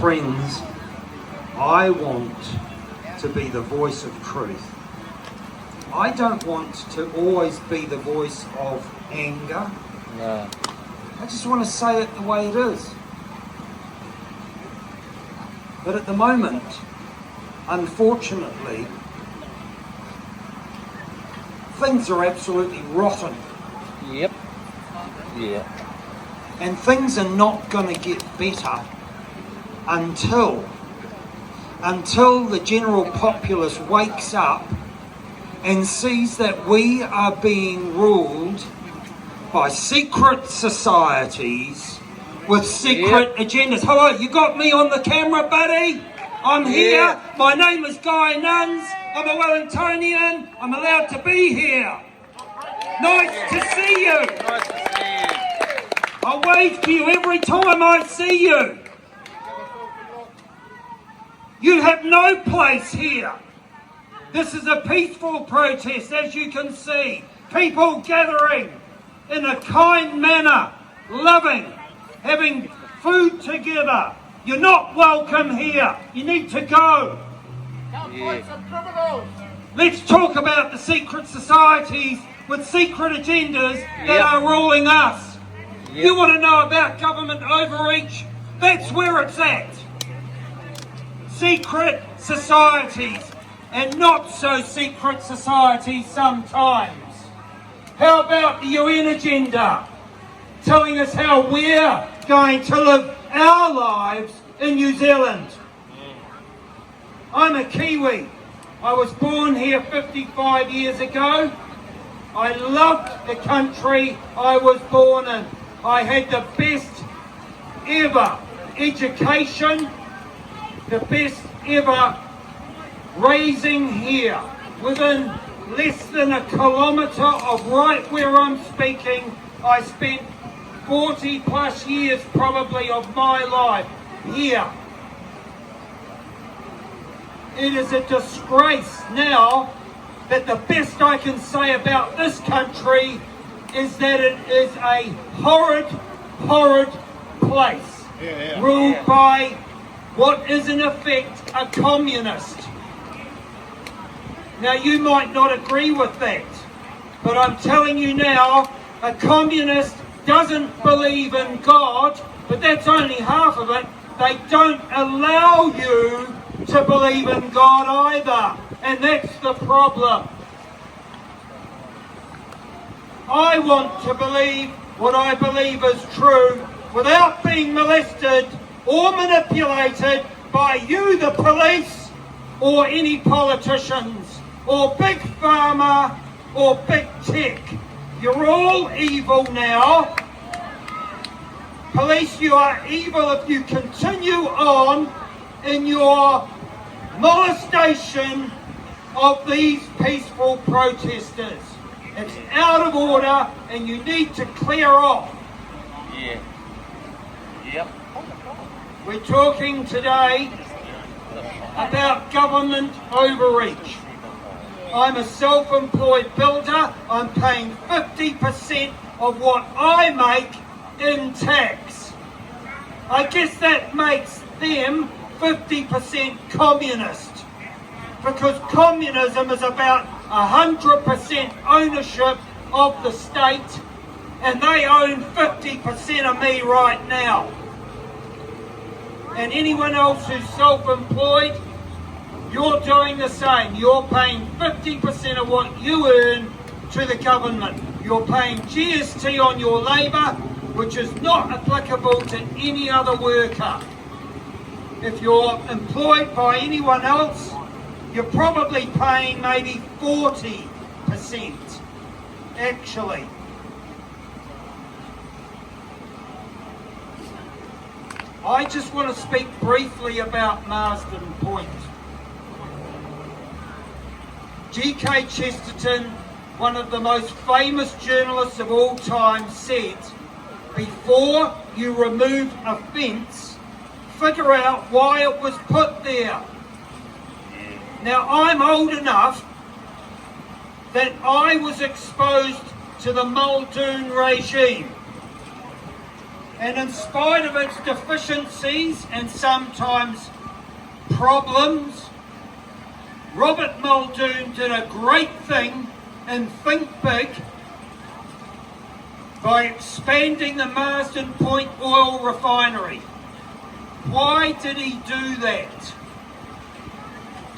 Friends, I want to be the voice of truth. I don't want to always be the voice of anger. No. I just want to say it the way it is. But at the moment, unfortunately, things are absolutely rotten. Yep. Yeah. And things are not going to get better until the general populace wakes up and sees that we are being ruled by secret societies with secret agendas. Hello, you got me on the camera, buddy? I'm here. My name is Guy Nunns. I'm a Wellingtonian. I'm allowed to be here. Nice to see you. Nice to see you. I wave to you every time I see you. You have no place here. This is a peaceful protest, as you can see. People gathering in a kind manner, loving, having food together. You're not welcome here. You need to go. Let's talk about the secret societies with secret agendas that are ruling us. You want to know about government overreach? That's where it's at. Secret societies and not so secret societies sometimes. How about the UN agenda? Telling us how we're going to live our lives in New Zealand. I'm a Kiwi. I was born here 55 years ago. I loved the country I was born in. I had the best ever education, the best ever raising here. Within less than a kilometre of right where I'm speaking, I spent 40 plus years probably of my life here. It is a disgrace now that the best I can say about this country is that it is a horrid, horrid place, ruled by what is in effect a communist. Now you might not agree with that, but I'm telling you now, a communist doesn't believe in God, but that's only half of it. They don't allow you to believe in God either, and that's the problem. I want to believe what I believe is true without being molested or manipulated by you, the police, or any politicians, or big pharma, or big tech. You're all evil now. Police, you are evil if you continue on in your molestation of these peaceful protesters. It's out of order and you need to clear off. Yeah. Yep. We're talking today about government overreach. I'm a self-employed builder. I'm paying 50% of what I make in tax. I guess that makes them 50% communist, because communism is about 100% ownership of the state, and they own 50% of me right now. And anyone else who's self-employed, you're doing the same. You're paying 50% of what you earn to the government. You're paying GST on your labour, which is not applicable to any other worker. If you're employed by anyone else, you're probably paying maybe 40% actually. I just want to speak briefly about Marsden Point. G.K. Chesterton, one of the most famous journalists of all time, said, before you remove a fence, figure out why it was put there. Now, I'm old enough that I was exposed to the Muldoon regime. And in spite of its deficiencies and sometimes problems, Robert Muldoon did a great thing in Think Big by expanding the Marsden Point oil refinery. Why did he do that?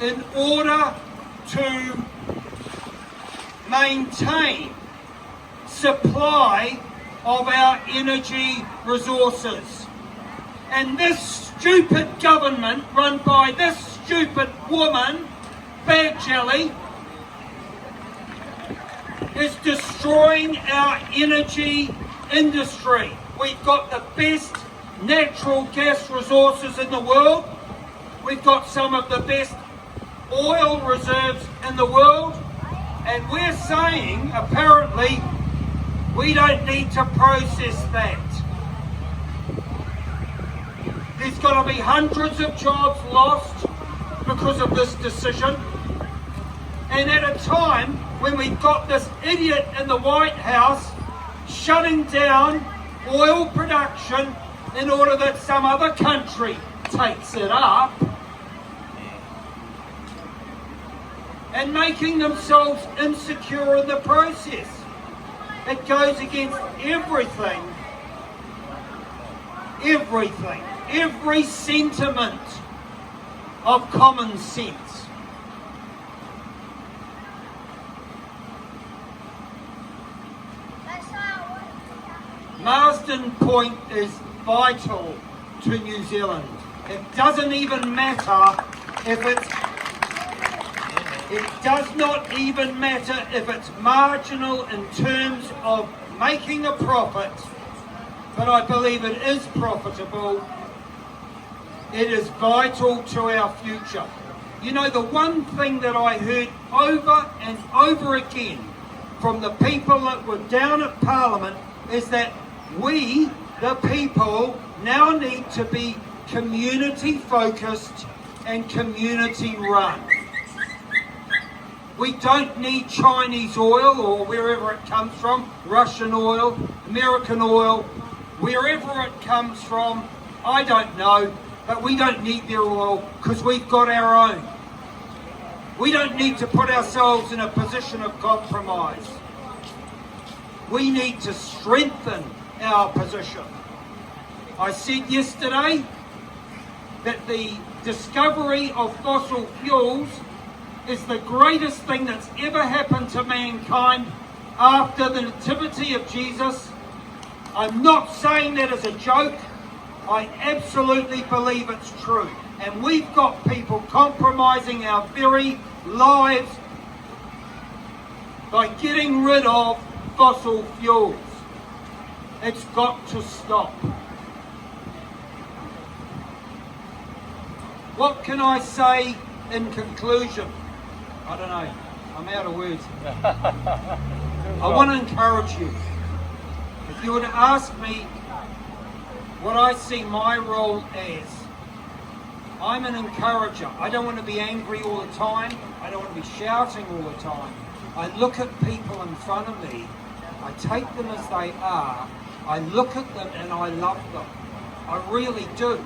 In order to maintain supply of our energy resources. And this stupid government, run by this stupid woman, Bad Jelly, is destroying our energy industry. We've got the best natural gas resources in the world. We've got some of the best oil reserves in the world. And we're saying, apparently, we don't need to process that. There's going to be hundreds of jobs lost because of this decision. And at a time when we've got this idiot in the White House shutting down oil production in order that some other country takes it up, and making themselves insecure in the process. It goes against everything, every sentiment of common sense. Marsden Point is vital to New Zealand. It doesn't even matter if it does not even matter if it's marginal in terms of making a profit, but I believe it is profitable. It is vital to our future. You know, the one thing that I heard over and over again from the people that were down at Parliament is that we, the people, now need to be community focused and community run. We don't need Chinese oil or wherever it comes from, Russian oil, American oil, wherever it comes from, I don't know, but we don't need their oil because we've got our own. We don't need to put ourselves in a position of compromise. We need to strengthen our position. I said yesterday that the discovery of fossil fuels is the greatest thing that's ever happened to mankind after the nativity of Jesus. I'm not saying that as a joke. I absolutely believe it's true. And we've got people compromising our very lives by getting rid of fossil fuels. It's got to stop. What can I say in conclusion? I don't know. I'm out of words. I want to encourage you. If you were to ask me what I see my role as, I'm an encourager. I don't want to be angry all the time. I don't want to be shouting all the time. I look at people in front of me. I take them as they are. I look at them and I love them. I really do.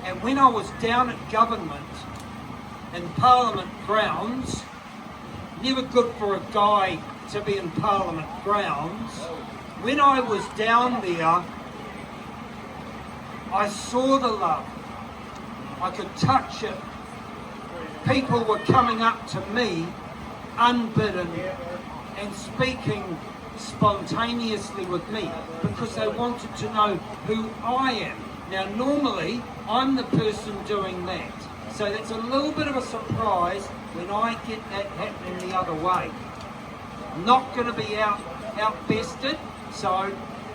And when I was down at government in Parliament grounds, never good for a guy to be in Parliament grounds. When I was down there, I saw the love. I could touch it. People were coming up to me unbidden and speaking spontaneously with me because they wanted to know who I am. Now normally I'm the person doing that. So that's a little bit of a surprise when I get that happening the other way. I'm not going to be outbested, so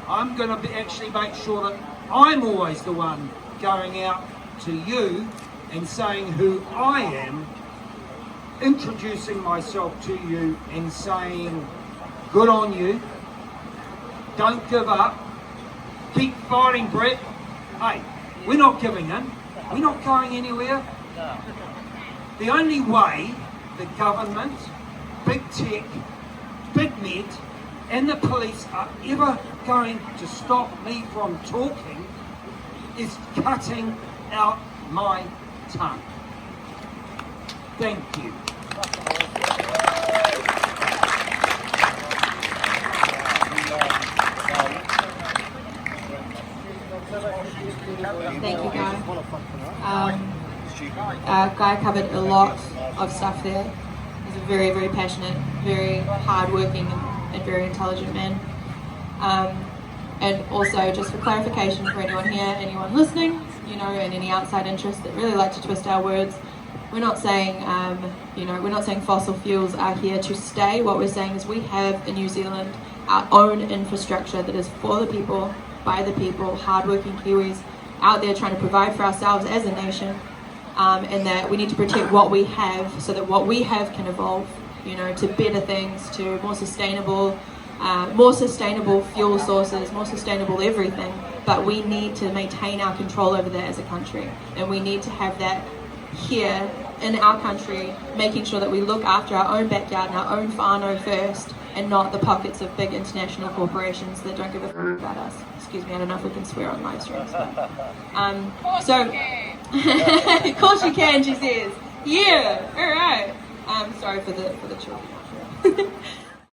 I'm going to actually make sure that I'm always the one going out to you and saying who I am, introducing myself to you and saying, good on you, don't give up, keep fighting, Brett. Hey, we're not giving in, we're not going anywhere. The only way the government, big tech, big net and the police are ever going to stop me from talking is cutting out my tongue. Thank you. Thank you, Guy. Guy covered a lot of stuff there. He's a very, very passionate, very hard-working and very intelligent man. And also, just for clarification for anyone here, anyone listening, you know, and any outside interests that really like to twist our words, we're not saying, we're not saying fossil fuels are here to stay. What we're saying is we have in New Zealand our own infrastructure that is for the people, by the people, hard-working Kiwis out there trying to provide for ourselves as a nation, and that we need to protect what we have so that what we have can evolve, you know, to better things, to more sustainable fuel sources, more sustainable everything. But we need to maintain our control over that as a country, and we need to have that here in our country, making sure that we look after our own backyard and our own whānau first, and not the pockets of big international corporations that don't give a fuck about us. Excuse me, I don't know if we can swear on live streams. But, of course you can, she says. Yeah, all right. Sorry for the children out here.